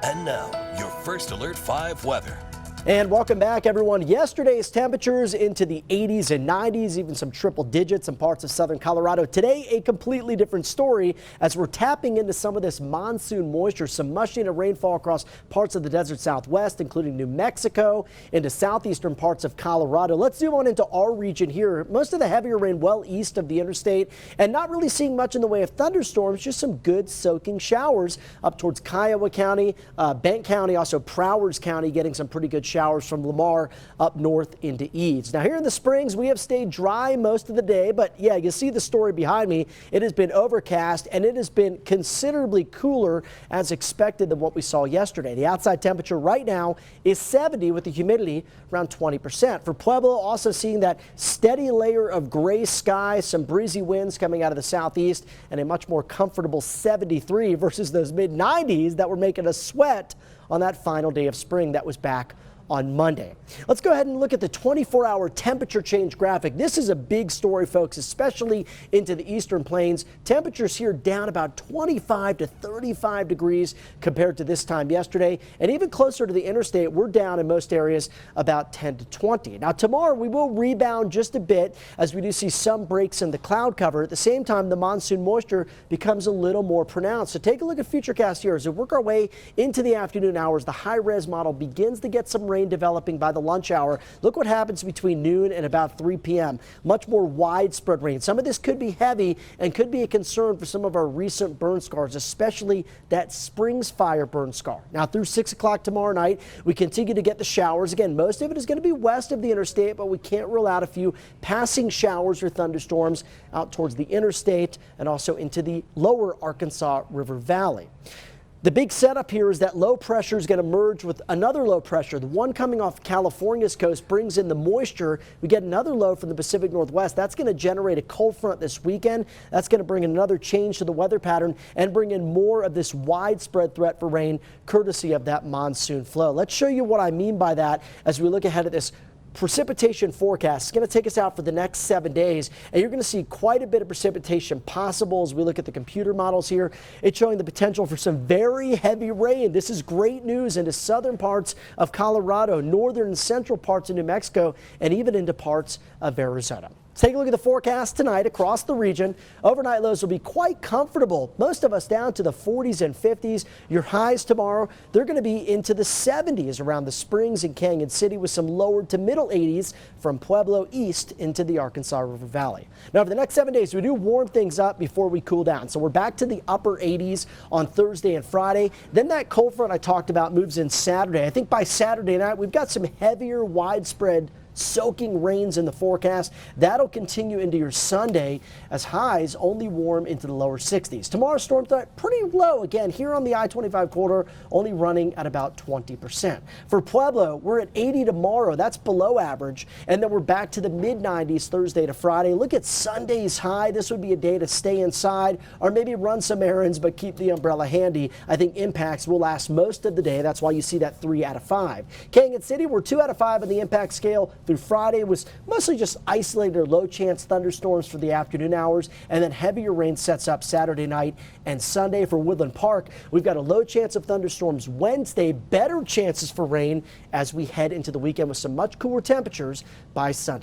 And now, your First Alert 5 weather. And welcome back, everyone. Yesterday's temperatures into the 80s and 90s, even some triple digits in parts of southern Colorado. Today, a completely different story as we're tapping into some of this monsoon moisture, some mushing and rainfall across parts of the desert southwest, including New Mexico, into southeastern parts of Colorado. Let's zoom on into our region here. Most of the heavier rain well east of the interstate and not really seeing much in the way of thunderstorms, just some good soaking showers up towards Kiowa County, Bank County, also Prowers County getting some pretty good showers from Lamar up north into Eads. Now here in the Springs, we have stayed dry most of the day, but yeah, you see the story behind me. It has been overcast and it has been considerably cooler as expected than what we saw yesterday. The outside temperature right now is 70 with the humidity around 20%. For Pueblo, also seeing that steady layer of gray sky, some breezy winds coming out of the southeast, and a much more comfortable 73 versus those mid-90s that were making us sweat on that final day of spring that was back on Monday. Let's go ahead and look at the 24-hour temperature change graphic. This is a big story, folks, especially into the eastern plains. Temperatures here down about 25 to 35 degrees compared to this time yesterday. And even closer to the interstate, we're down in most areas about 10 to 20. Now, tomorrow we will rebound just a bit as we do see some breaks in the cloud cover. At the same time, the monsoon moisture becomes a little more pronounced. So take a look at Futurecast here as we work our way into the afternoon hours. The high-res model begins to get some rain developing by the lunch hour. Look what happens between noon and about 3 p.m. Much more widespread rain. Some of this could be heavy and could be a concern for some of our recent burn scars, especially that Springs fire burn scar. Now through 6 o'clock tomorrow night, we continue to get the showers. Again, most of it is going to be west of the interstate, but we can't rule out a few passing showers or thunderstorms out towards the interstate and also into the lower Arkansas River Valley. The big setup here is that low pressure is going to merge with another low pressure. The one coming off California's coast brings in the moisture. We get another low from the Pacific Northwest. That's going to generate a cold front this weekend. That's going to bring another change to the weather pattern and bring in more of this widespread threat for rain courtesy of that monsoon flow. Let's show you what I mean by that as we look ahead at this precipitation forecast. It's going to take us out for the next 7 days, and you're going to see quite a bit of precipitation possible as we look at the computer models here. It's showing the potential for some very heavy rain. This is great news into southern parts of Colorado, northern and central parts of New Mexico, and even into parts of Arizona. Let's take a look at the forecast tonight across the region. Overnight lows will be quite comfortable. Most of us down to the 40s and 50s. Your highs tomorrow, they're going to be into the 70s around the Springs and Canyon City with some lower to middle 80s from Pueblo east into the Arkansas River Valley. Now for the next 7 days, we do warm things up before we cool down. So we're back to the upper 80s on Thursday and Friday. Then that cold front I talked about moves in Saturday. I think by Saturday night, we've got some heavier widespread soaking rains in the forecast. That'll continue into your Sunday as highs only warm into the lower 60s. Tomorrow's storm threat pretty low again here on the I-25 corridor, only running at about 20%. For Pueblo, we're at 80 tomorrow. That's below average. And then we're back to the mid-90s Thursday to Friday. Look at Sunday's high. This would be a day to stay inside or maybe run some errands but keep the umbrella handy. I think impacts will last most of the day. That's why you see that 3 out of 5. Canyon City, we're 2 out of 5 on the impact scale. Through Friday was mostly just isolated or low chance thunderstorms for the afternoon hours, and then heavier rain sets up Saturday night and Sunday. For Woodland Park, we've got a low chance of thunderstorms Wednesday, better chances for rain as we head into the weekend with some much cooler temperatures by Sunday.